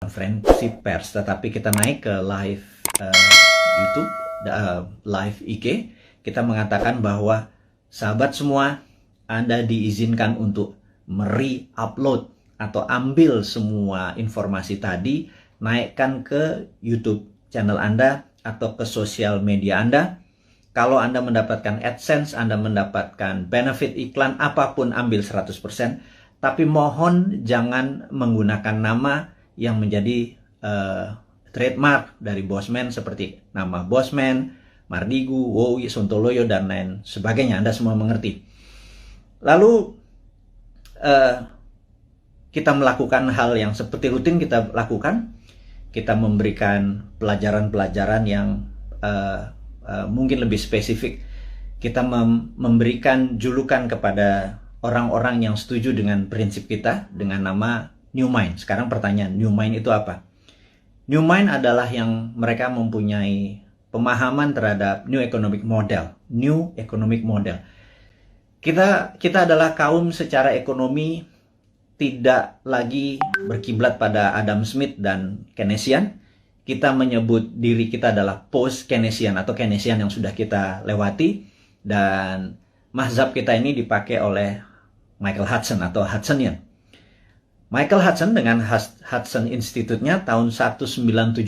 konferensi pers, tetapi kita naik ke live YouTube, live IG, kita mengatakan bahwa sahabat semua, Anda diizinkan untuk upload atau ambil semua informasi tadi, naikkan ke YouTube channel Anda atau ke sosial media Anda. Kalau Anda mendapatkan AdSense, Anda mendapatkan benefit iklan, apapun ambil 100%. Tapi mohon jangan menggunakan nama yang menjadi trademark dari Bosman seperti nama Bosman, Mardigu, Wowi, Sontoloyo, dan lain sebagainya. Anda semua mengerti. Lalu kita melakukan hal yang seperti rutin kita lakukan. Kita memberikan pelajaran-pelajaran yang mungkin lebih spesifik. Kita memberikan julukan kepada orang-orang yang setuju dengan prinsip kita dengan nama New Mind. Sekarang pertanyaan, New Mind itu apa? New Mind adalah yang mereka mempunyai pemahaman terhadap New Economic Model. New Economic Model. Kita adalah kaum secara ekonomi tidak lagi berkiblat pada Adam Smith dan Keynesian. Kita menyebut diri kita adalah post-Keynesian atau Keynesian yang sudah kita lewati. Dan mazhab kita ini dipakai oleh Michael Hudson atau Hudsonian. Michael Hudson dengan Hudson Institute-nya tahun 1971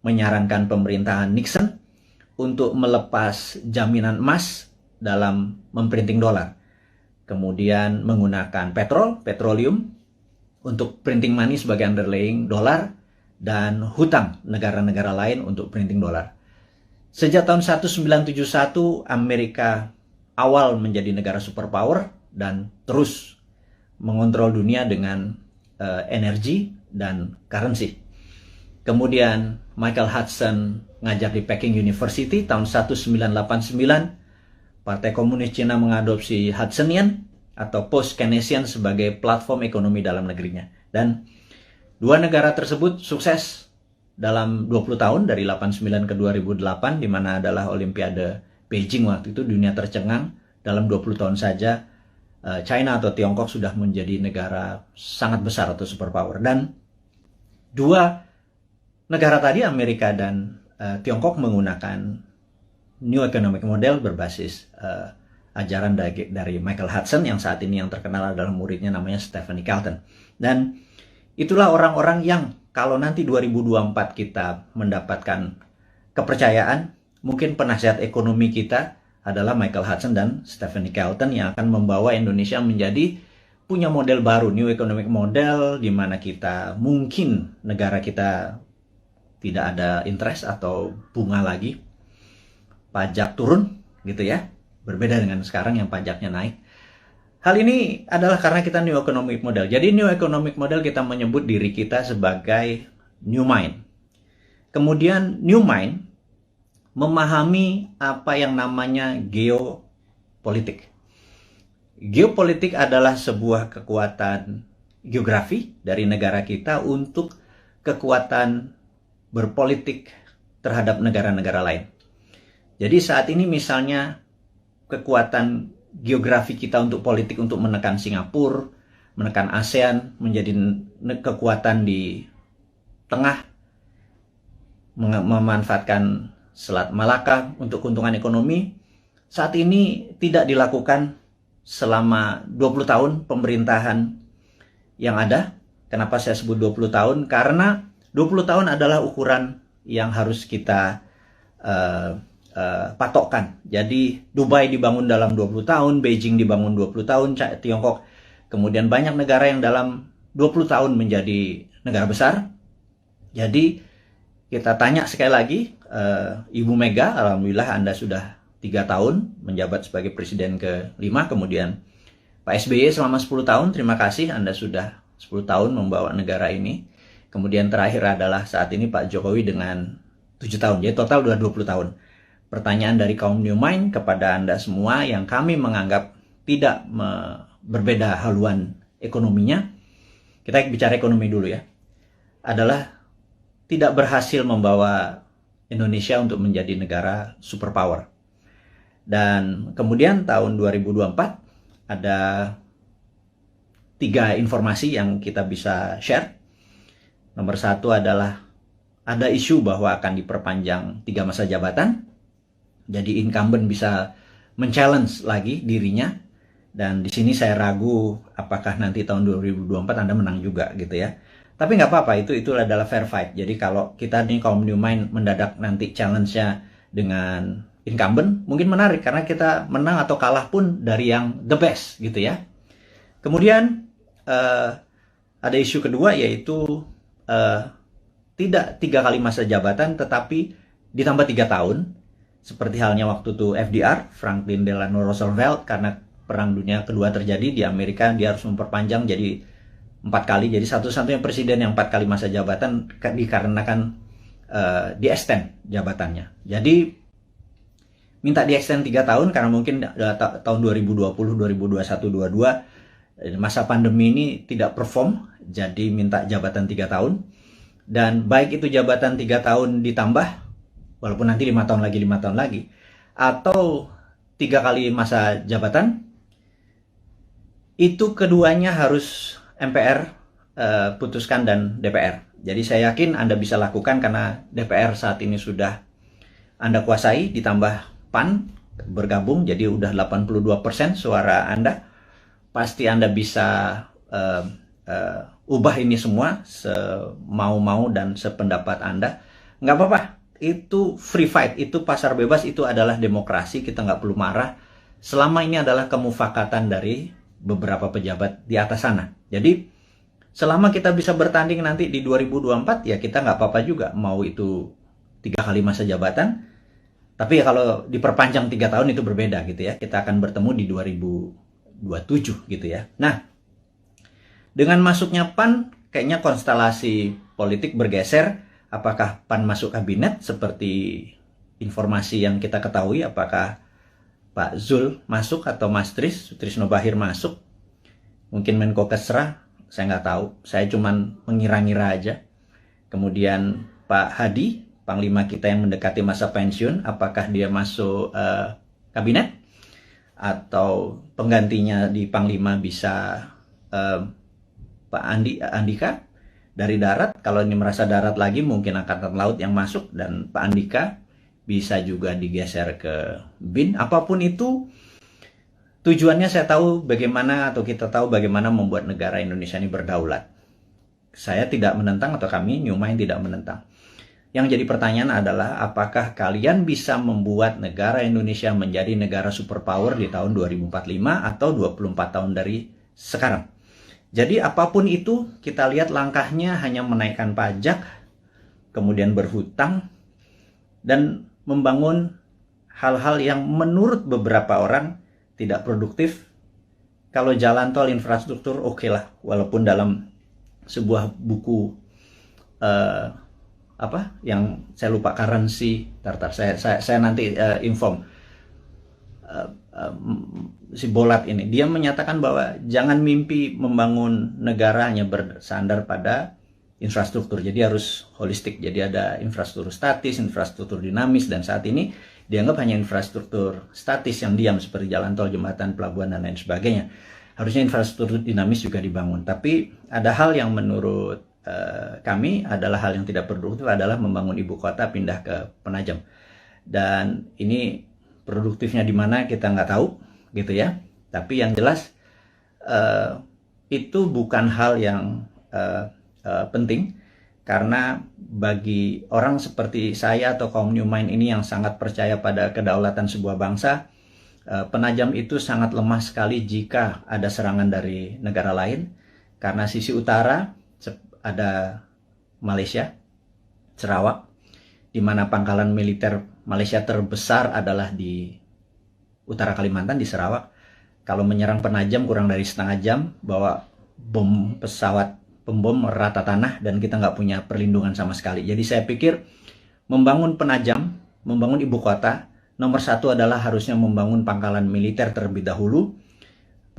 menyarankan pemerintahan Nixon untuk melepas jaminan emas dalam memprinting dolar. Kemudian menggunakan petroleum untuk printing money sebagai underlying dolar, dan hutang negara-negara lain untuk printing dolar. Sejak tahun 1971, Amerika awal menjadi negara superpower dan terus mengontrol dunia dengan energi dan currency. Kemudian Michael Hudson ngajar di Peking University tahun 1989. Partai Komunis Cina mengadopsi Hudsonian atau post-Keynesian sebagai platform ekonomi dalam negerinya. Dan dua negara tersebut sukses dalam 20 tahun dari 89 ke 2008, di mana adalah Olimpiade Beijing waktu itu. Dunia tercengang dalam 20 tahun saja. China atau Tiongkok sudah menjadi negara sangat besar atau superpower. Dan dua negara tadi, Amerika dan Tiongkok, menggunakan New Economic Model berbasis ajaran dari Michael Hudson, yang saat ini yang terkenal adalah muridnya namanya Stephanie Kelton. Dan itulah orang-orang yang kalau nanti 2024 kita mendapatkan kepercayaan, mungkin penasihat ekonomi kita adalah Michael Hudson dan Stephanie Kelton yang akan membawa Indonesia menjadi punya model baru, New Economic Model, di mana kita mungkin negara kita tidak ada interest atau bunga lagi, pajak turun gitu ya, berbeda dengan sekarang yang pajaknya naik. Hal ini adalah karena kita New Economic Model. Jadi New Economic Model kita menyebut diri kita sebagai New Mind. Kemudian New Mind memahami apa yang namanya geopolitik. Geopolitik adalah sebuah kekuatan geografi dari negara kita untuk kekuatan berpolitik terhadap negara-negara lain. Jadi saat ini misalnya kekuatan geografi kita untuk politik untuk menekan Singapura, menekan ASEAN, menjadi kekuatan di tengah, memanfaatkan Selat Malaka untuk keuntungan ekonomi, saat ini tidak dilakukan selama 20 tahun pemerintahan yang ada. Kenapa saya sebut 20 tahun? Karena 20 tahun adalah ukuran yang harus kita patokkan. Jadi Dubai dibangun dalam 20 tahun, Beijing dibangun 20 tahun, Tiongkok, kemudian banyak negara yang dalam 20 tahun menjadi negara besar. Jadi kita tanya sekali lagi, Ibu Mega, alhamdulillah Anda sudah 3 tahun menjabat sebagai presiden ke-5, kemudian Pak SBY selama 10 tahun, terima kasih Anda sudah 10 tahun membawa negara ini. Kemudian terakhir adalah saat ini Pak Jokowi dengan 7 tahun, jadi total sudah 20 tahun. Pertanyaan dari kaum New Mind kepada Anda semua yang kami menganggap tidak berbeda haluan ekonominya, kita bicara ekonomi dulu ya, adalah tidak berhasil membawa Indonesia untuk menjadi negara superpower. Dan kemudian tahun 2024 ada 3 informasi yang kita bisa share. Nomor satu adalah ada isu bahwa akan diperpanjang 3 masa jabatan. Jadi incumbent bisa men-challenge lagi dirinya. Dan di sini saya ragu apakah nanti tahun 2024 Anda menang juga gitu ya. Tapi nggak apa-apa, itu adalah fair fight. Jadi kalau kita nih kaum New Mind mendadak nanti challenge-nya dengan incumbent, mungkin menarik karena kita menang atau kalah pun dari yang the best gitu ya. Kemudian ada isu kedua yaitu tidak 3 kali masa jabatan tetapi ditambah 3 tahun. Seperti halnya waktu itu FDR, Franklin Delano Roosevelt, karena Perang Dunia Kedua terjadi di Amerika, dia harus memperpanjang jadi 4 kali. Jadi satu-satunya presiden yang 4 kali masa jabatan dikarenakan di-extend jabatannya. Jadi minta di-extend 3 tahun karena mungkin tahun 2020, 2021, 2022 masa pandemi ini tidak perform, jadi minta jabatan 3 tahun. Dan baik itu jabatan 3 tahun ditambah, walaupun nanti 5 tahun lagi, atau 3 kali masa jabatan, itu keduanya harus MPR putuskan dan DPR. Jadi saya yakin Anda bisa lakukan karena DPR saat ini sudah Anda kuasai, ditambah PAN bergabung, jadi udah 82% suara Anda. Pasti Anda bisa ubah ini semua semau-mau dan sependapat Anda. Nggak apa-apa, itu free fight, itu pasar bebas, itu adalah demokrasi, kita nggak perlu marah. Selama ini adalah kemufakatan dari beberapa pejabat di atas sana. Jadi selama kita bisa bertanding nanti di 2024, ya kita nggak apa-apa juga mau itu 3 kali masa jabatan. Tapi kalau diperpanjang 3 tahun itu berbeda gitu ya. Kita akan bertemu di 2027 gitu ya. Nah, dengan masuknya PAN, kayaknya konstelasi politik bergeser. Apakah PAN masuk kabinet seperti informasi yang kita ketahui? Apakah Pak Zul masuk atau Mas Sutrisno Bahir masuk? Mungkin Menko Kesra, saya nggak tahu. Saya cuman mengira-ngira aja. Kemudian Pak Hadi, Panglima kita yang mendekati masa pensiun, apakah dia masuk kabinet? Atau penggantinya di Panglima bisa Pak Andika dari darat. Kalau ini merasa darat lagi, mungkin Angkatan Laut yang masuk, dan Pak Andika bisa juga digeser ke BIN. Apapun itu, tujuannya saya tahu bagaimana, atau kita tahu bagaimana membuat negara Indonesia ini berdaulat. Saya tidak menentang, atau kami New Mind tidak menentang. Yang jadi pertanyaan adalah, apakah kalian bisa membuat negara Indonesia menjadi negara superpower di tahun 2045 atau 24 tahun dari sekarang? Jadi apapun itu, kita lihat langkahnya hanya menaikkan pajak, kemudian berhutang, dan membangun hal-hal yang menurut beberapa orang tidak produktif. Kalau jalan tol, infrastruktur, oke lah. Walaupun dalam sebuah buku yang saya lupa, currency, saya nanti inform, si Bolat ini, dia menyatakan bahwa jangan mimpi membangun negara hanya bersandar pada infrastruktur, jadi harus holistik. Jadi ada infrastruktur statis, infrastruktur dinamis, dan saat ini dianggap hanya infrastruktur statis yang diam seperti jalan tol, jembatan, pelabuhan, dan lain sebagainya. Harusnya infrastruktur dinamis juga dibangun. Tapi ada hal yang menurut kami adalah hal yang tidak produktif, adalah membangun ibu kota pindah ke Penajam. Dan ini produktifnya di mana kita nggak tahu gitu ya. Tapi yang jelas itu bukan hal yang penting, karena bagi orang seperti saya atau kaum New Mind ini yang sangat percaya pada kedaulatan sebuah bangsa, Penajam itu sangat lemah sekali jika ada serangan dari negara lain, karena sisi utara ada Malaysia, Sarawak, di mana pangkalan militer Malaysia terbesar adalah di utara Kalimantan, di Sarawak. Kalau menyerang Penajam kurang dari setengah jam, bawa bom pesawat pembom rata tanah, dan kita nggak punya perlindungan sama sekali. Jadi saya pikir membangun Penajam, membangun ibu kota, nomor satu adalah harusnya membangun pangkalan militer terlebih dahulu.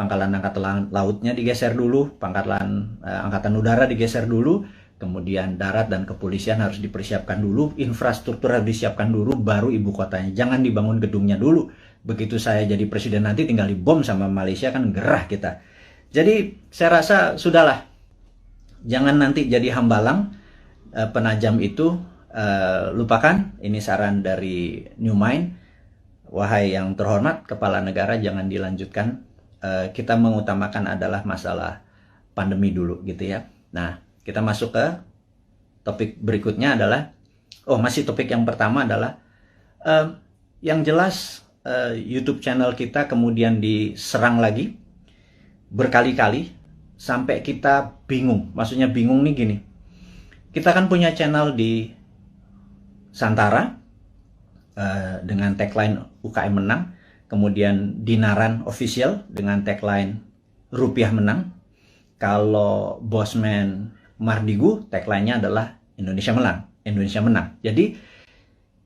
Pangkalan angkatan lautnya digeser dulu, pangkalan angkatan udara digeser dulu, kemudian darat dan kepolisian harus dipersiapkan dulu, infrastruktur harus disiapkan dulu, baru ibu kotanya. Jangan dibangun gedungnya dulu. Begitu saya jadi presiden nanti tinggal dibom sama Malaysia, kan gerah kita. Jadi saya rasa sudahlah. Jangan nanti jadi hambalang penajam itu lupakan. Ini saran dari New Mind. Wahai yang terhormat kepala negara, jangan dilanjutkan. Kita mengutamakan adalah masalah pandemi dulu gitu ya. Nah, kita masuk ke topik berikutnya adalah, masih topik yang pertama adalah yang jelas YouTube channel kita kemudian diserang lagi berkali-kali sampai kita bingung. Maksudnya bingung nih gini. Kita kan punya channel di Santara dengan tagline UKM menang, kemudian Dinaran Official dengan tagline Rupiah menang. Kalau Bosman Mardigu tagline-nya adalah Indonesia menang. Jadi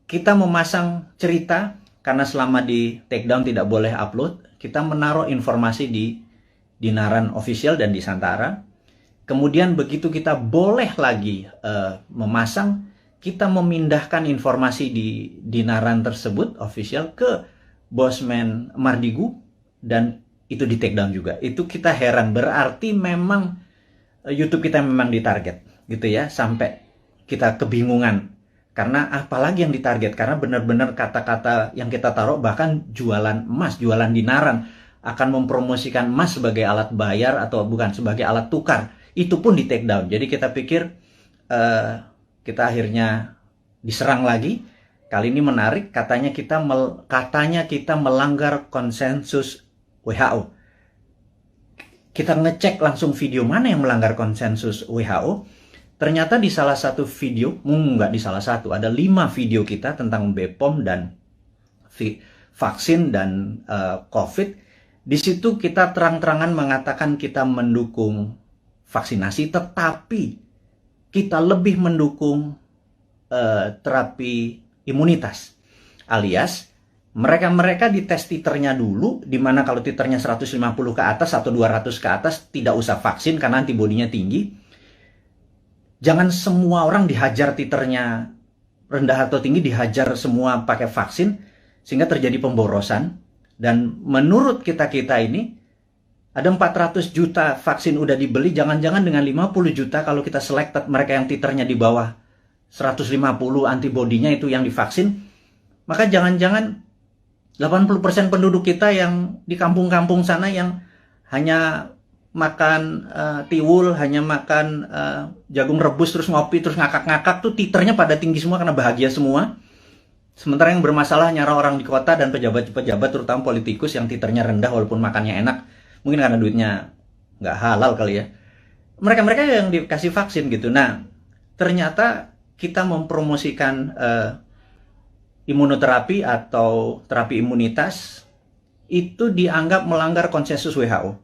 kita memasang cerita karena selama di take down tidak boleh upload, kita menaruh informasi di Dinaran Official dan di Santara. Kemudian begitu kita boleh lagi memasang, kita memindahkan informasi di Dinaran tersebut official ke Bosman Mardigu dan itu di take down juga. Itu kita heran, berarti memang YouTube kita memang ditarget gitu ya, sampai kita kebingungan. Karena apalagi yang ditarget, karena benar-benar kata-kata yang kita taruh, bahkan jualan emas, jualan dinaran, akan mempromosikan emas sebagai alat bayar atau bukan, sebagai alat tukar, itu pun di take down. Jadi kita pikir kita akhirnya diserang lagi. Kali ini menarik, katanya kita melanggar konsensus WHO. Kita ngecek langsung video mana yang melanggar konsensus WHO. Ternyata di salah satu video, nggak di salah satu, ada 5 video kita tentang BPOM dan vaksin dan COVID. Di situ kita terang-terangan mengatakan kita mendukung vaksinasi, tetapi kita lebih mendukung terapi imunitas. Alias, mereka dites titernya dulu, di mana kalau titernya 150 ke atas atau 200 ke atas, tidak usah vaksin karena antibodinya tinggi. Jangan semua orang dihajar titernya rendah atau tinggi, dihajar semua pakai vaksin, sehingga terjadi pemborosan. Dan menurut kita ini, ada 400 juta vaksin udah dibeli, jangan-jangan dengan 50 juta kalau kita selected mereka yang titernya di bawah 150 antibodinya itu yang divaksin, maka jangan-jangan 80% penduduk kita yang di kampung-kampung sana yang hanya makan tiwul, hanya makan jagung rebus, terus ngopi, terus ngakak-ngakak tuh titernya pada tinggi semua karena bahagia semua. Sementara yang bermasalah nyara orang di kota dan pejabat-pejabat, terutama politikus yang titernya rendah walaupun makannya enak, mungkin karena duitnya nggak halal kali ya. Mereka-mereka yang dikasih vaksin gitu. Nah, ternyata kita mempromosikan imunoterapi atau terapi imunitas itu dianggap melanggar konsensus WHO.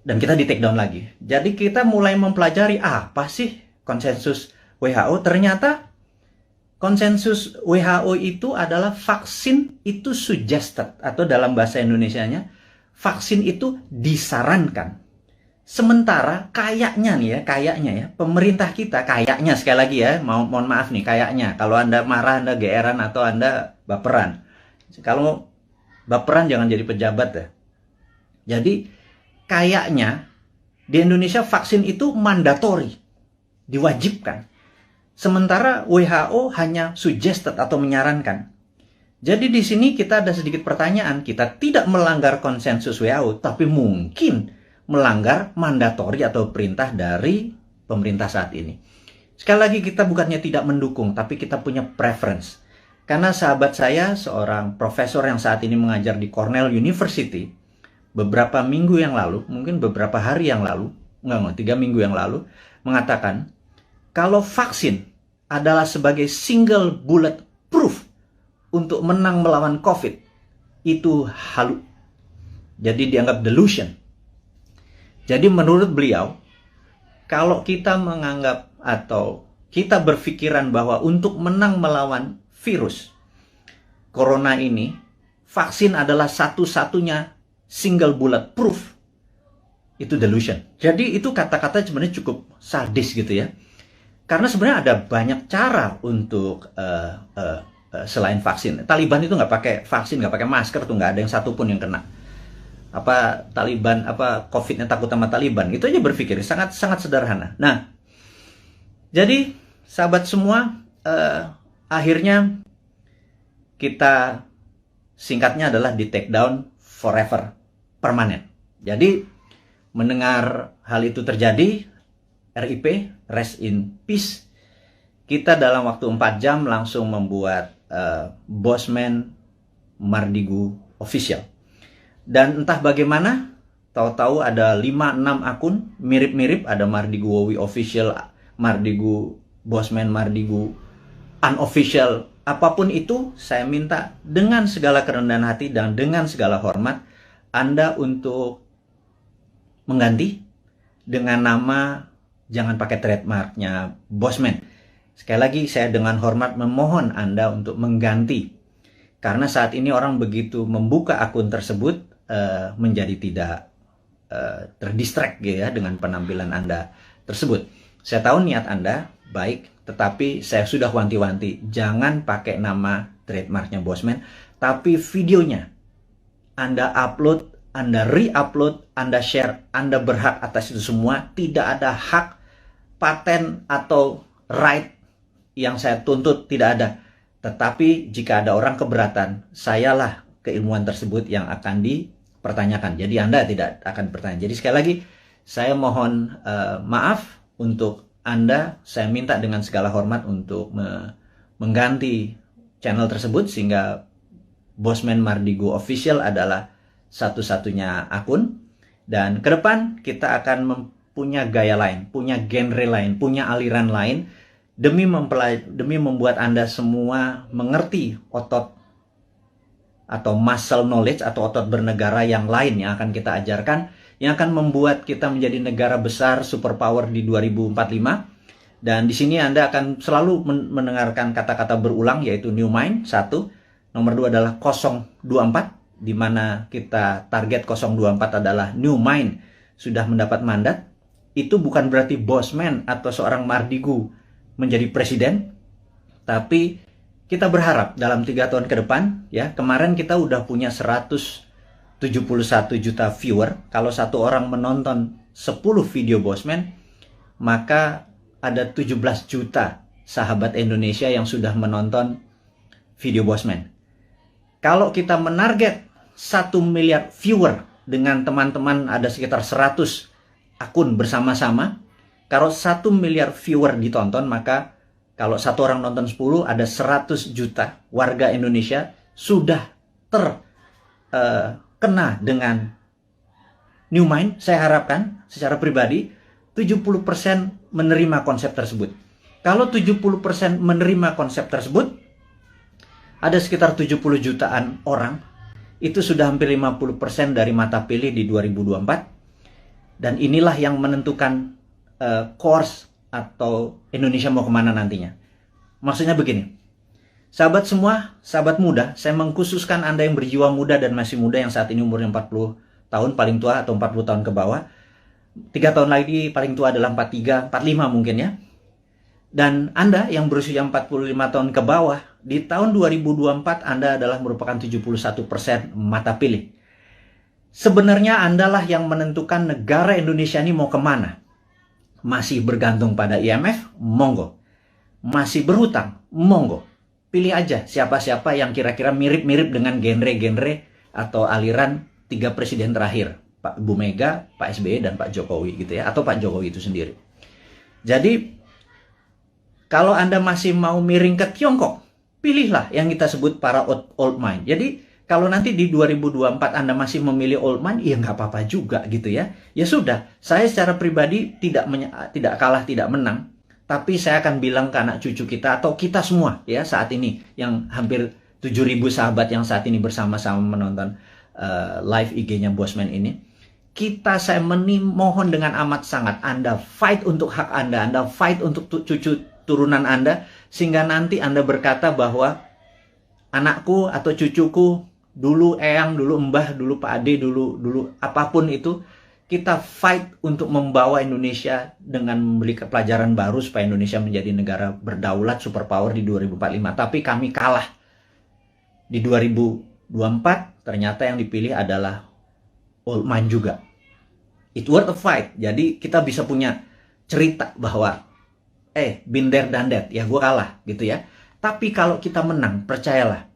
Dan kita di take down lagi. Jadi kita mulai mempelajari apa sih konsensus WHO. Ternyata konsensus WHO itu adalah vaksin itu suggested, atau dalam bahasa Indonesianya, vaksin itu disarankan. Sementara kayaknya ya, pemerintah kita kayaknya, sekali lagi ya, mohon maaf nih, kayaknya, kalau Anda marah, Anda geeran, atau Anda baperan. Kalau baperan jangan jadi pejabat ya. Jadi, kayaknya di Indonesia vaksin itu mandatori, diwajibkan. Sementara WHO hanya suggested atau menyarankan. Jadi di sini kita ada sedikit pertanyaan, kita tidak melanggar konsensus WHO, tapi mungkin melanggar mandatori atau perintah dari pemerintah saat ini. Sekali lagi, kita bukannya tidak mendukung, tapi kita punya preference. Karena sahabat saya, seorang profesor yang saat ini mengajar di Cornell University, beberapa minggu yang lalu, mungkin beberapa hari yang lalu, 3 minggu yang lalu, mengatakan, kalau vaksin adalah sebagai single bullet proof untuk menang melawan COVID, itu halu. Jadi dianggap delusion. Jadi menurut beliau, kalau kita menganggap atau kita berpikiran bahwa untuk menang melawan virus corona ini, vaksin adalah satu-satunya single bullet proof, itu delusion. Jadi itu kata-kata sebenarnya cukup sadis gitu ya. Karena sebenarnya ada banyak cara untuk selain vaksin. Taliban itu nggak pakai vaksin, nggak pakai masker tuh, nggak ada yang satupun yang kena. Taliban, COVID-nya takut sama Taliban, itu aja berpikir sangat sederhana. Nah, jadi sahabat semua, akhirnya kita singkatnya adalah di take down forever, permanen. Jadi mendengar hal itu terjadi, RIP, rest in peace, kita dalam waktu 4 jam langsung membuat Bosman Mardigu official. Dan entah bagaimana, tahu-tahu ada 5-6 akun mirip-mirip, ada Mardigu Wowi official, Mardigu Bosman Mardigu unofficial, apapun itu. Saya minta dengan segala kerendahan hati dan dengan segala hormat Anda untuk mengganti dengan nama, jangan pakai trademarknya Bosman. Sekali lagi saya dengan hormat memohon Anda untuk mengganti, karena saat ini orang begitu membuka akun tersebut menjadi tidak terdistract ya dengan penampilan Anda tersebut. Saya tahu niat Anda baik, tetapi saya sudah wanti-wanti, jangan pakai nama trademarknya Bosman, tapi videonya Anda upload, Anda re-upload, Anda share, Anda berhak atas itu semua. Tidak ada hak paten atau right yang saya tuntut, tidak ada. Tetapi jika ada orang keberatan, sayalah keilmuan tersebut yang akan dipertanyakan. Jadi Anda tidak akan bertanya. Jadi sekali lagi, saya mohon maaf untuk Anda. Saya minta dengan segala hormat untuk mengganti channel tersebut, sehingga Bosman Mardigu official adalah satu-satunya akun. Dan ke depan kita akan punya gaya lain, punya genre lain, punya aliran lain, demi membuat Anda semua mengerti otot atau muscle knowledge atau otot bernegara yang lain yang akan kita ajarkan, yang akan membuat kita menjadi negara besar superpower di 2045. Dan di sini Anda akan selalu mendengarkan kata-kata berulang, yaitu New Mind 1, nomor 2 adalah 024, di mana kita target 024 adalah New Mind sudah mendapat mandat. Itu bukan berarti Bosman atau seorang Mardigu menjadi presiden, tapi kita berharap dalam 3 tahun ke depan, ya, kemarin kita udah punya 171 juta viewer. Kalau satu orang menonton 10 video Bosman, maka ada 17 juta sahabat Indonesia yang sudah menonton video Bosman. Kalau kita menarget 1 miliar viewer dengan teman-teman, ada sekitar 100 akun bersama-sama. Kalau 1 miliar viewer ditonton, maka kalau satu orang nonton 10, ada 100 juta warga Indonesia sudah terkena dengan New Mind. Saya harapkan secara pribadi 70% menerima konsep tersebut. Kalau 70% menerima konsep tersebut, ada sekitar 70 jutaan orang. Itu sudah hampir 50% dari mata pilih di 2024. Dan inilah yang menentukan course atau Indonesia mau kemana nantinya. Maksudnya begini, sahabat semua, sahabat muda, saya mengkhususkan Anda yang berjiwa muda dan masih muda, yang saat ini umurnya 40 tahun paling tua atau 40 tahun ke bawah. 3 tahun lagi paling tua adalah 43, 45 mungkin ya. Dan Anda yang berusia 45 tahun ke bawah, di tahun 2024 Anda adalah merupakan 71% mata pilih. Sebenarnya Anda lah yang menentukan negara Indonesia ini mau kemana. Masih bergantung pada IMF? Monggo. Masih berhutang? Monggo. Pilih aja siapa-siapa yang kira-kira mirip-mirip dengan genre-genre atau aliran 3 presiden terakhir. Pak Bu Mega, Pak SBY, dan Pak Jokowi gitu ya. Atau Pak Jokowi itu sendiri. Jadi, kalau Anda masih mau miring ke Tiongkok, pilihlah yang kita sebut para old mind. Jadi, kalau nanti di 2024 Anda masih memilih old mind, ya nggak apa-apa juga gitu ya. Ya sudah, saya secara pribadi tidak kalah, tidak menang. Tapi saya akan bilang ke anak cucu kita atau kita semua ya saat ini, yang hampir 7.000 sahabat yang saat ini bersama-sama menonton live IG-nya Bosman ini. Saya mohon dengan amat sangat, Anda fight untuk hak Anda fight untuk cucu turunan Anda, sehingga nanti Anda berkata bahwa anakku atau cucuku, dulu eyang, dulu mbah, dulu Pak Ade, dulu apapun itu, kita fight untuk membawa Indonesia dengan memberi pelajaran baru supaya Indonesia menjadi negara berdaulat superpower di 2045. Tapi kami kalah. Di 2024 ternyata yang dipilih adalah old mind juga. It worth a fight. Jadi kita bisa punya cerita bahwa been there done that, ya gue kalah gitu ya. Tapi kalau kita menang, percayalah,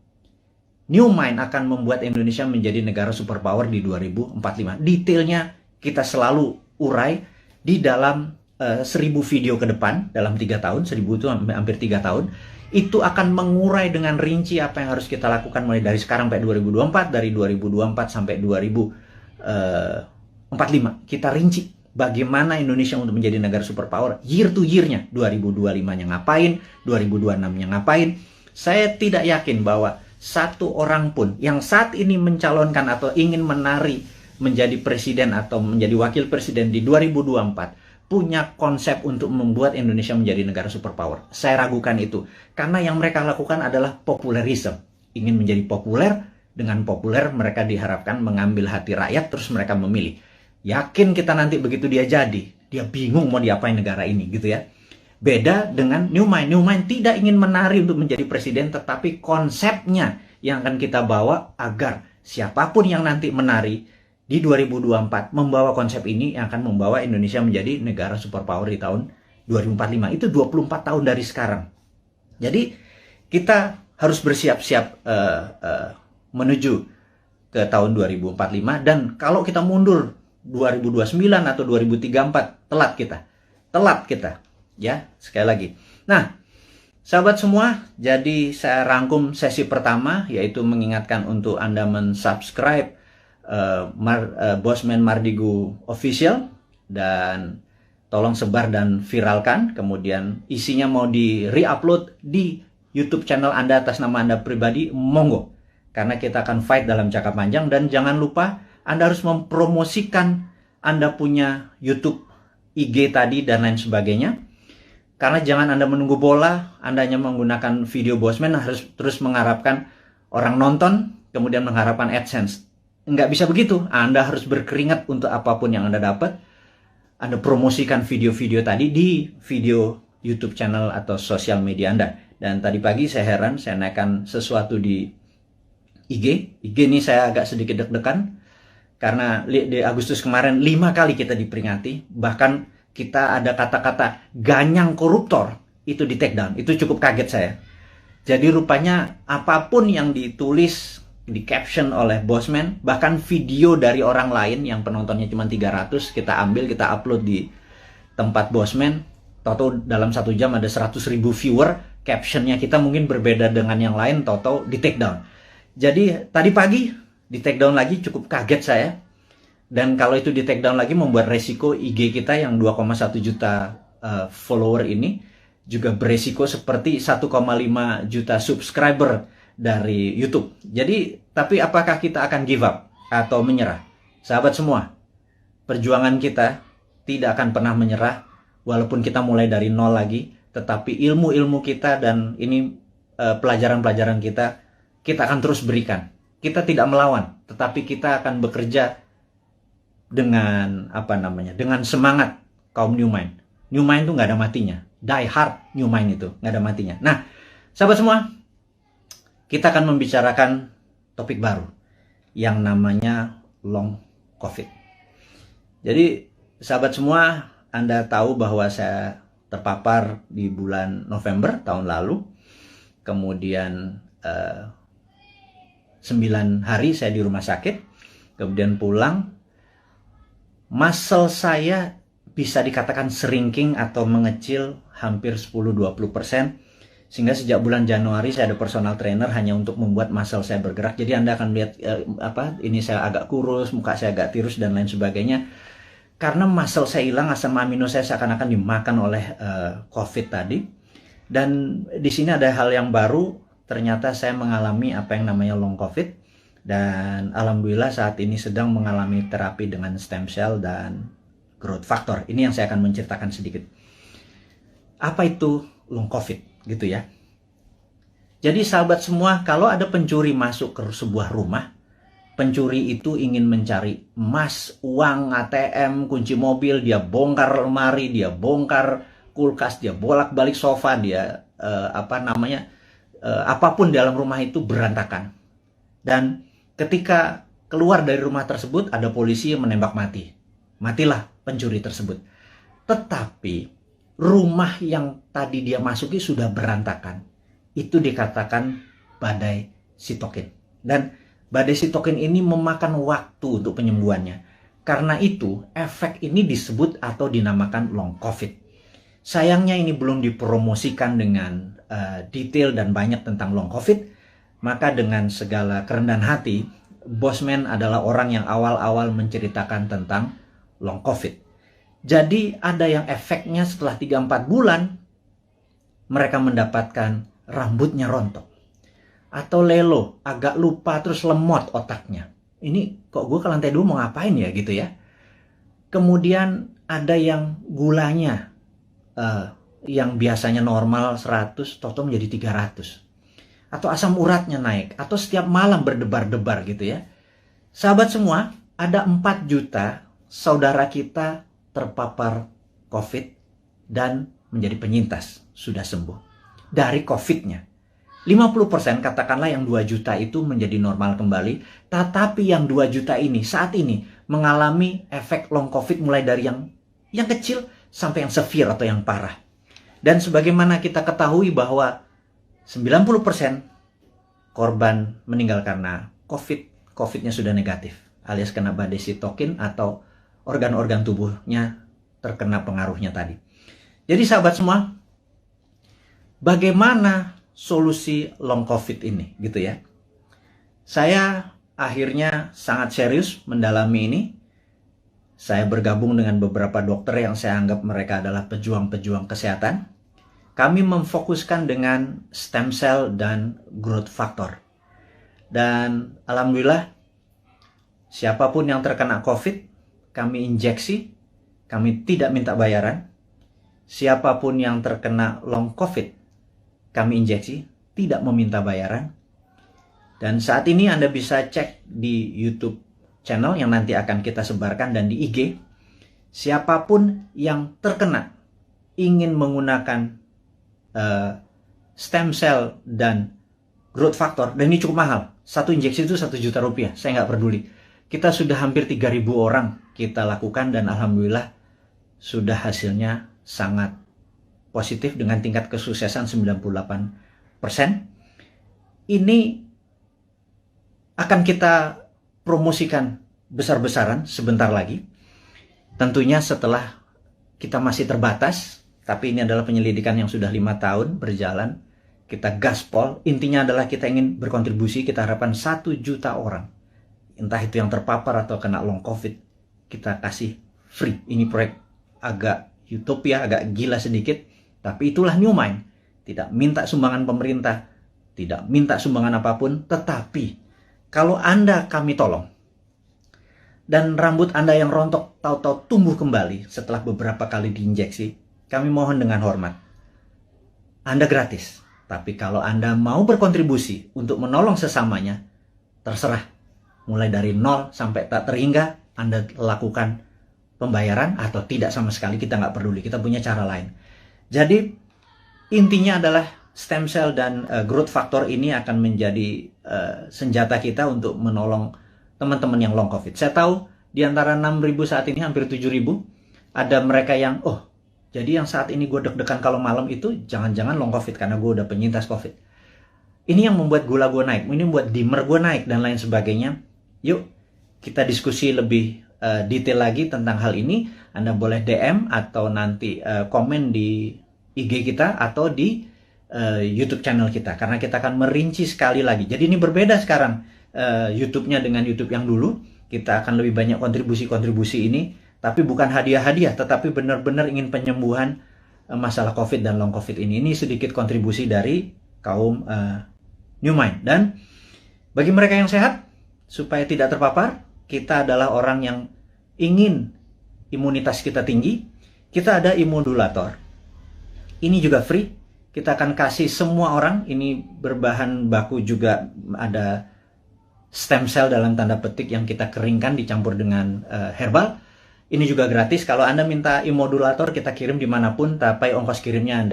New Mind akan membuat Indonesia menjadi negara superpower di 2045. Detailnya kita selalu urai di dalam 1000 video ke depan, dalam 3 tahun, 1000 itu hampir 3 tahun, itu akan mengurai dengan rinci apa yang harus kita lakukan mulai dari sekarang sampai 2024, dari 2024 sampai 2045. Kita rinci bagaimana Indonesia untuk menjadi negara superpower year to year-nya. 2025-nya ngapain, 2026-nya ngapain. Saya tidak yakin bahwa satu orang pun yang saat ini mencalonkan atau ingin menari menjadi presiden atau menjadi wakil presiden di 2024 punya konsep untuk membuat Indonesia menjadi negara superpower. Saya ragukan itu. Karena yang mereka lakukan adalah populerisme. Ingin menjadi populer, dengan populer mereka diharapkan mengambil hati rakyat, terus mereka memilih. Yakin kita nanti begitu dia jadi, dia bingung mau diapain negara ini gitu ya. Beda dengan New Mind. New Mind tidak ingin menari untuk menjadi presiden, tetapi konsepnya yang akan kita bawa agar siapapun yang nanti menari di 2024 membawa konsep ini yang akan membawa Indonesia menjadi negara superpower di tahun 2045. Itu 24 tahun dari sekarang. Jadi kita harus bersiap-siap menuju ke tahun 2045, dan kalau kita mundur 2029 atau 2034, telat kita ya, sekali lagi. Nah, sahabat semua, jadi saya rangkum sesi pertama, yaitu mengingatkan untuk Anda mensubscribe Bosman Mardigu Official, dan tolong sebar dan viralkan. Kemudian isinya mau di re-upload di YouTube channel Anda atas nama Anda pribadi, monggo, karena kita akan fight dalam jangka panjang. Dan jangan lupa Anda harus mempromosikan Anda punya YouTube, IG tadi, dan lain sebagainya. Karena jangan Anda menunggu bola, Anda hanya menggunakan video Bosman, harus terus mengharapkan orang nonton, kemudian mengharapkan AdSense. Nggak bisa begitu. Anda harus berkeringat untuk apapun yang Anda dapat. Anda promosikan video-video tadi di video YouTube channel atau sosial media Anda. Dan tadi pagi saya heran, saya naikkan sesuatu di IG. IG ini saya agak sedikit deg-degan. Karena di Agustus kemarin 5 kali kita diperingati. Bahkan kita ada kata-kata ganyang koruptor, itu di take down. Itu cukup kaget saya. Jadi rupanya apapun yang ditulis, di caption oleh Bosman, bahkan video dari orang lain yang penontonnya cuma 300, kita ambil, kita upload di tempat Bosman. Toto dalam 1 jam ada 100.000 viewer. Captionnya kita mungkin berbeda dengan yang lain, Toto di take down. Jadi tadi pagi di take down lagi, cukup kaget saya. Dan kalau itu di take down lagi membuat resiko IG kita yang 2,1 juta follower ini juga beresiko seperti 1,5 juta subscriber dari YouTube. Jadi, tapi apakah kita akan give up atau menyerah? Sahabat semua, perjuangan kita tidak akan pernah menyerah walaupun kita mulai dari nol lagi, tetapi ilmu-ilmu kita dan ini pelajaran-pelajaran kita akan terus berikan. Kita tidak melawan, tetapi kita akan bekerja dengan dengan semangat kaum New Mind. New Mind itu nggak ada matinya. Die hard New Mind itu nggak ada matinya. Nah, sahabat semua, kita akan membicarakan topik baru yang namanya long COVID. Jadi, sahabat semua, Anda tahu bahwa saya terpapar di bulan November tahun lalu. Kemudian 9 hari saya di rumah sakit, kemudian pulang. Muscle saya bisa dikatakan shrinking atau mengecil hampir 10-20%. Sehingga sejak bulan Januari saya ada personal trainer hanya untuk membuat muscle saya bergerak. Jadi Anda akan lihat ini saya agak kurus, muka saya agak tirus dan lain sebagainya. Karena muscle saya hilang, asam amino saya seakan-akan dimakan oleh COVID tadi. Dan di sini ada hal yang baru. Ternyata saya mengalami apa yang namanya long COVID, dan alhamdulillah saat ini sedang mengalami terapi dengan stem cell dan growth factor. Ini yang saya akan menceritakan sedikit. Apa itu long COVID gitu ya. Jadi sahabat semua, kalau ada pencuri masuk ke sebuah rumah, pencuri itu ingin mencari emas, uang, ATM, kunci mobil, dia bongkar lemari, dia bongkar kulkas, dia bolak-balik sofa, dia apapun dalam rumah itu berantakan. Dan ketika keluar dari rumah tersebut, ada polisi yang menembak mati. Matilah pencuri tersebut. Tetapi rumah yang tadi dia masuki sudah berantakan. Itu dikatakan badai sitokin. Dan badai sitokin ini memakan waktu untuk penyembuhannya. Karena itu, efek ini disebut atau dinamakan long COVID. Sayangnya ini belum dipromosikan dengan detail dan banyak tentang long COVID. Maka dengan segala kerendahan hati, Bosman adalah orang yang awal-awal menceritakan tentang long COVID. Jadi ada yang efeknya setelah 3-4 bulan, mereka mendapatkan rambutnya rontok. Atau lelo, agak lupa terus lemot otaknya. Ini kok gue ke lantai 2 mau ngapain ya gitu ya. Kemudian ada yang gulanya yang biasanya normal 100, toto menjadi 300. Atau asam uratnya naik, atau setiap malam berdebar-debar gitu ya. Sahabat semua, ada 4 juta saudara kita terpapar COVID dan menjadi penyintas, sudah sembuh dari COVID-nya. 50% katakanlah yang 2 juta itu menjadi normal kembali, tetapi yang 2 juta ini saat ini mengalami efek long COVID mulai dari yang kecil sampai yang severe atau yang parah. Dan sebagaimana kita ketahui bahwa 90% korban meninggal karena COVID-nya sudah negatif, alias kena badai sitokin atau organ-organ tubuhnya terkena pengaruhnya tadi. Jadi sahabat semua, bagaimana solusi long COVID ini gitu ya? Saya akhirnya sangat serius mendalami ini. Saya bergabung dengan beberapa dokter yang saya anggap mereka adalah pejuang-pejuang kesehatan. Kami memfokuskan dengan stem cell dan growth factor. Dan alhamdulillah, siapapun yang terkena COVID, kami injeksi, kami tidak minta bayaran. Siapapun yang terkena long COVID, kami injeksi, tidak meminta bayaran. Dan saat ini Anda bisa cek di YouTube channel yang nanti akan kita sebarkan dan di IG. Siapapun yang terkena ingin menggunakan stem cell dan growth factor, dan ini cukup mahal. Satu injeksi itu 1 juta rupiah, saya nggak peduli. Kita sudah hampir 3.000 orang kita lakukan dan alhamdulillah sudah hasilnya sangat positif dengan tingkat kesuksesan 98%. Ini akan kita promosikan besar-besaran sebentar lagi. Tentunya setelah kita masih terbatas, tapi ini adalah penyelidikan yang sudah 5 tahun berjalan. Kita gaspol, intinya adalah kita ingin berkontribusi, kita harapkan 1 juta orang. Entah itu yang terpapar atau kena long COVID, kita kasih free. Ini proyek agak utopia, agak gila sedikit, tapi itulah New Mind. Tidak minta sumbangan pemerintah, tidak minta sumbangan apapun, tetapi kalau Anda kami tolong, dan rambut Anda yang rontok tahu-tahu tumbuh kembali setelah beberapa kali diinjeksi, kami mohon dengan hormat, Anda gratis. Tapi kalau Anda mau berkontribusi untuk menolong sesamanya, terserah. Mulai dari 0 sampai tak terhingga, Anda lakukan pembayaran atau tidak sama sekali, kita nggak peduli. Kita punya cara lain. Jadi, intinya adalah stem cell dan growth factor ini akan menjadi senjata kita untuk menolong teman-teman yang long COVID. Saya tahu di antara 6.000 saat ini, hampir 7.000, ada mereka yang, jadi yang saat ini gue deg-degan kalau malam itu jangan-jangan long COVID karena gue udah penyintas COVID. Ini yang membuat gula gue naik, ini membuat dimmer gue naik dan lain sebagainya. Yuk kita diskusi lebih detail lagi tentang hal ini. Anda boleh DM atau nanti komen di IG kita atau di YouTube channel kita. Karena kita akan merinci sekali lagi. Jadi ini berbeda sekarang YouTube-nya dengan YouTube yang dulu. Kita akan lebih banyak kontribusi-kontribusi ini. Tapi bukan hadiah-hadiah, tetapi benar-benar ingin penyembuhan masalah COVID dan long COVID ini. Ini sedikit kontribusi dari kaum New Mind. Dan bagi mereka yang sehat, supaya tidak terpapar, kita adalah orang yang ingin imunitas kita tinggi. Kita ada immodulator. Ini juga free. Kita akan kasih semua orang. Ini berbahan baku juga ada stem cell dalam tanda petik yang kita keringkan dicampur dengan herbal. Ini juga gratis. Kalau Anda minta immodulator, kita kirim dimanapun, tapi ongkos kirimnya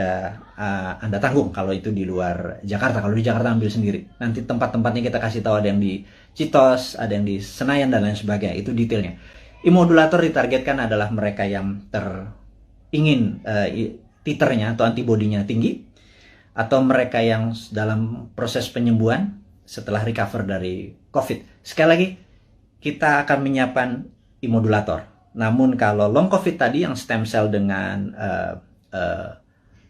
Anda tanggung kalau itu di luar Jakarta. Kalau di Jakarta ambil sendiri. Nanti tempat-tempatnya kita kasih tahu, ada yang di Citos, ada yang di Senayan, dan lain sebagainya. Itu detailnya. Immodulator ditargetkan adalah mereka yang ingin titernya atau antibodinya tinggi, atau mereka yang dalam proses penyembuhan setelah recover dari COVID. Sekali lagi, kita akan menyiapkan immodulator. Namun kalau long COVID tadi yang stem cell dengan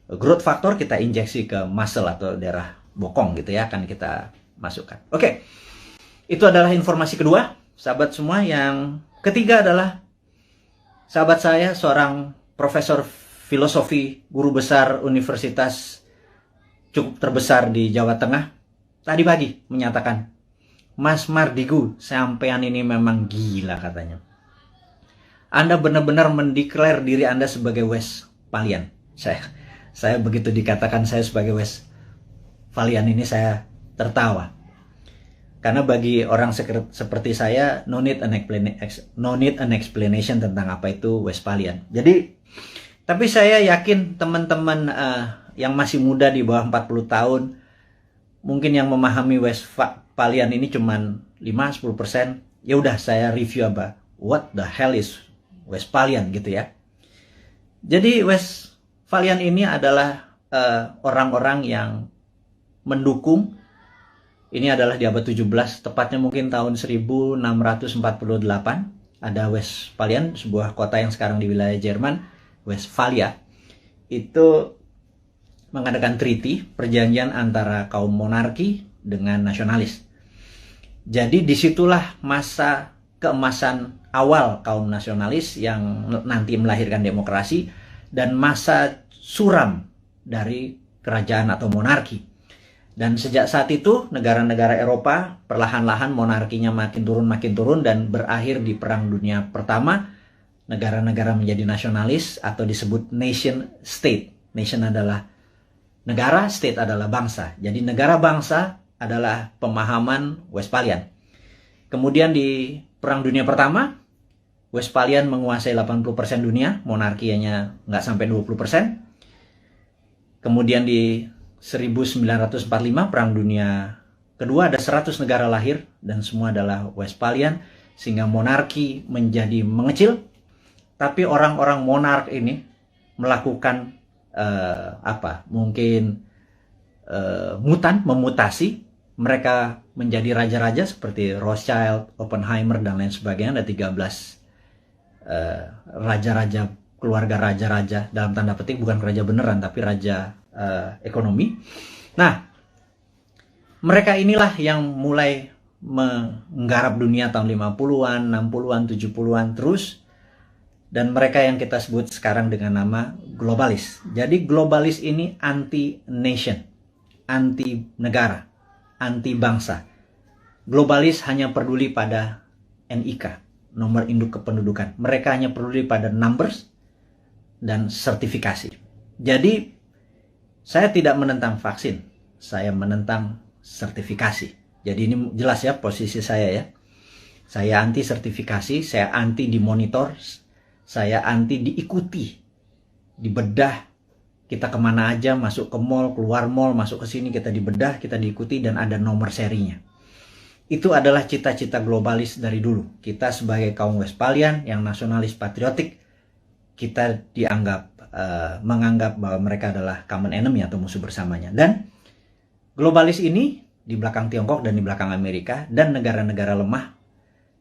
growth factor, kita injeksi ke muscle atau daerah bokong gitu ya, akan kita masukkan. Oke, itu adalah informasi kedua, sahabat semua. Yang ketiga adalah sahabat saya, seorang profesor filosofi, guru besar universitas cukup terbesar di Jawa Tengah, tadi pagi menyatakan, Mas Mardigu, sampean ini memang gila katanya. Anda benar-benar mendeklar diri Anda sebagai Westphalian. Saya begitu dikatakan saya sebagai Westphalian ini saya tertawa. Karena bagi orang seperti saya, no need an explanation tentang apa itu Westphalian. Jadi, tapi saya yakin teman-teman yang masih muda di bawah 40 tahun, mungkin yang memahami Westphalian ini cuman 5-10%. Ya udah, saya review apa, what the hell is Westphalian gitu ya. Jadi Westphalian ini adalah orang-orang yang mendukung. Ini adalah di abad 17, tepatnya mungkin tahun 1648, ada Westphalian, sebuah kota yang sekarang di wilayah Jerman, Westphalia. Itu mengadakan treaty, perjanjian antara kaum monarki dengan nasionalis. Jadi disitulah masa keemasan awal kaum nasionalis yang nanti melahirkan demokrasi, dan masa suram dari kerajaan atau monarki. Dan sejak saat itu negara-negara Eropa perlahan-lahan monarkinya makin turun dan berakhir di Perang Dunia Pertama. Negara-negara menjadi nasionalis atau disebut nation state. Nation adalah negara, state adalah bangsa. Jadi negara bangsa adalah pemahaman Westphalian. Kemudian di Perang Dunia Pertama, Westphalian menguasai 80% dunia, monarki hanya nggak sampai 20%. Kemudian di 1945 Perang Dunia Kedua ada 100 negara lahir dan semua adalah Westphalian, sehingga monarki menjadi mengecil. Tapi orang-orang monark ini melakukan memutasi. Mereka menjadi raja-raja seperti Rothschild, Oppenheimer dan lain sebagainya. Ada 13 raja-raja, keluarga raja-raja dalam tanda petik, bukan raja beneran tapi raja ekonomi. Nah, mereka inilah yang mulai menggarap dunia tahun 50-an, 60-an, 70-an terus. Dan mereka yang kita sebut sekarang dengan nama globalis. Jadi globalis ini anti-nation, anti-negara, anti-bangsa. Globalis hanya peduli pada NIK, nomor induk kependudukan. Mereka hanya peduli pada numbers dan sertifikasi. Jadi saya tidak menentang vaksin, saya menentang sertifikasi. Jadi ini jelas ya posisi saya ya. Saya anti sertifikasi, saya anti dimonitor, saya anti diikuti, dibedah. Kita kemana aja, masuk ke mall, keluar mall, masuk ke sini, kita dibedah, kita diikuti dan ada nomor serinya. Itu adalah cita-cita globalis dari dulu. Kita sebagai kaum Westphalian yang nasionalis patriotik, kita menganggap bahwa mereka adalah common enemy atau musuh bersamanya. Dan globalis ini di belakang Tiongkok dan di belakang Amerika dan negara-negara lemah.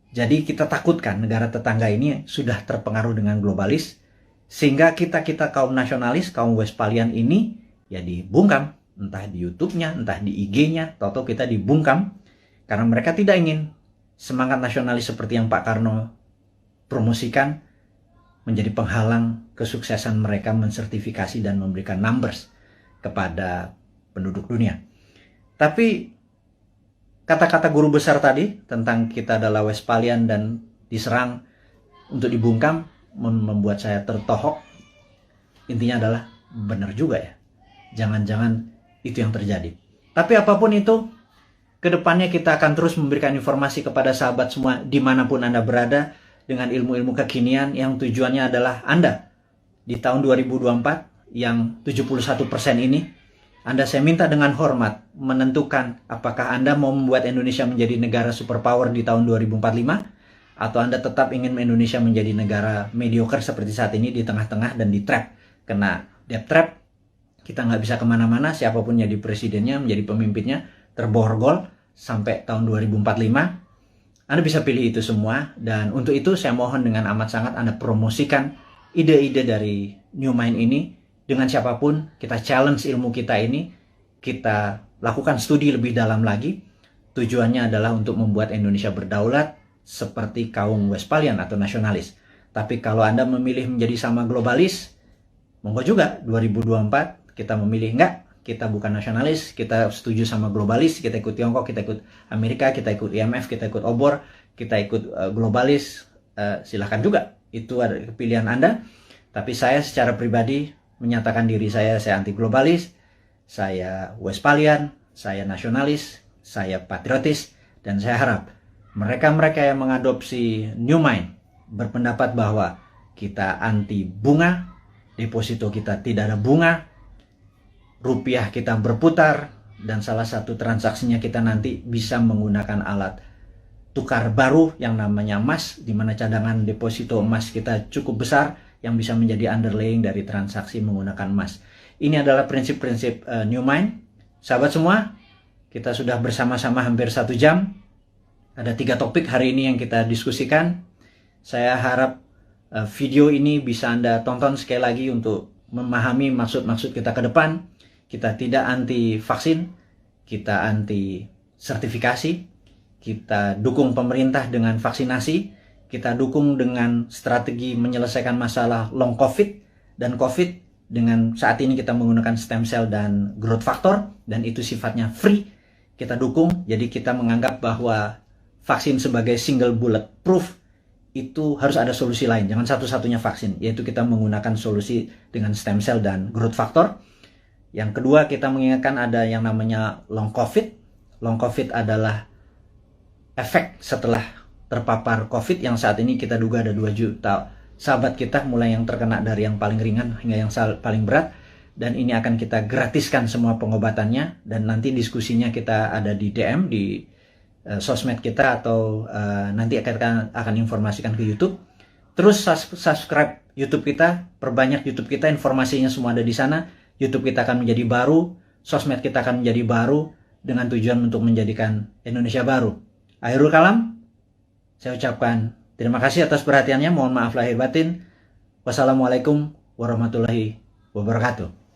Jadi kita takutkan negara tetangga ini sudah terpengaruh dengan globalis, sehingga kita kaum nasionalis, kaum Westphalian ini ya dibungkam, entah di YouTube-nya, entah di IG-nya, atau kita dibungkam karena mereka tidak ingin semangat nasionalis seperti yang Pak Karno promosikan menjadi penghalang kesuksesan mereka mensertifikasi dan memberikan numbers kepada penduduk dunia. Tapi kata-kata guru besar tadi tentang kita adalah Westphalian dan diserang untuk dibungkam membuat saya tertohok. Intinya adalah benar juga ya. Jangan-jangan itu yang terjadi. Tapi apapun itu, kedepannya kita akan terus memberikan informasi kepada sahabat semua dimanapun Anda berada, dengan ilmu-ilmu kekinian yang tujuannya adalah Anda di tahun 2024 yang 71% ini, saya minta dengan hormat menentukan apakah Anda mau membuat Indonesia menjadi negara superpower di tahun 2045, atau Anda tetap ingin Indonesia menjadi negara mediocre seperti saat ini di tengah-tengah dan di trap kena debt trap. Kita nggak bisa kemana-mana, siapapun jadi presidennya, menjadi pemimpinnya, terborgol sampai tahun 2045. Anda bisa pilih itu semua, dan untuk itu saya mohon dengan amat sangat Anda promosikan ide-ide dari New Mind ini dengan siapapun. Kita challenge ilmu kita ini, kita lakukan studi lebih dalam lagi. Tujuannya adalah untuk membuat Indonesia berdaulat seperti kaum Westphalian atau nasionalis. Tapi kalau Anda memilih menjadi sama globalis, monggo juga 2024 kita memilih enggak, kita bukan nasionalis, kita setuju sama globalis, kita ikut Tiongkok, kita ikut Amerika, kita ikut IMF, kita ikut obor, kita ikut globalis, silahkan juga. Itu ada pilihan Anda. Tapi saya secara pribadi menyatakan diri saya anti globalis, saya Westphalian, saya nasionalis, saya patriotis, dan saya harap mereka-mereka yang mengadopsi New Mind berpendapat bahwa kita anti bunga, deposito kita tidak ada bunga, rupiah kita berputar, dan salah satu transaksinya kita nanti bisa menggunakan alat tukar baru yang namanya emas, di mana cadangan deposito emas kita cukup besar yang bisa menjadi underlying dari transaksi menggunakan emas. Ini adalah prinsip-prinsip New Mind. Sahabat semua, kita sudah bersama-sama hampir 1 jam. Ada 3 topik hari ini yang kita diskusikan. Saya harap video ini bisa Anda tonton sekali lagi untuk memahami maksud-maksud kita ke depan. Kita tidak anti vaksin, kita anti sertifikasi, kita dukung pemerintah dengan vaksinasi, kita dukung dengan strategi menyelesaikan masalah long COVID dan COVID dengan saat ini kita menggunakan stem cell dan growth factor, dan itu sifatnya free, kita dukung. Jadi kita menganggap bahwa vaksin sebagai single bullet proof itu harus ada solusi lain, jangan satu-satunya vaksin, yaitu kita menggunakan solusi dengan stem cell dan growth factor. Yang kedua, kita mengingatkan ada yang namanya long COVID. Long COVID adalah efek setelah terpapar COVID yang saat ini kita duga ada 2 juta sahabat kita, mulai yang terkena dari yang paling ringan hingga yang paling berat. Dan ini akan kita gratiskan semua pengobatannya, dan nanti diskusinya kita ada di DM, di sosmed kita, atau nanti akan informasikan ke YouTube. Terus subscribe YouTube kita, perbanyak YouTube kita, informasinya semua ada di sana. YouTube kita akan menjadi baru, sosmed kita akan menjadi baru, dengan tujuan untuk menjadikan Indonesia baru. Akhirul kalam, saya ucapkan terima kasih atas perhatiannya, mohon maaf lahir batin. Wassalamualaikum warahmatullahi wabarakatuh.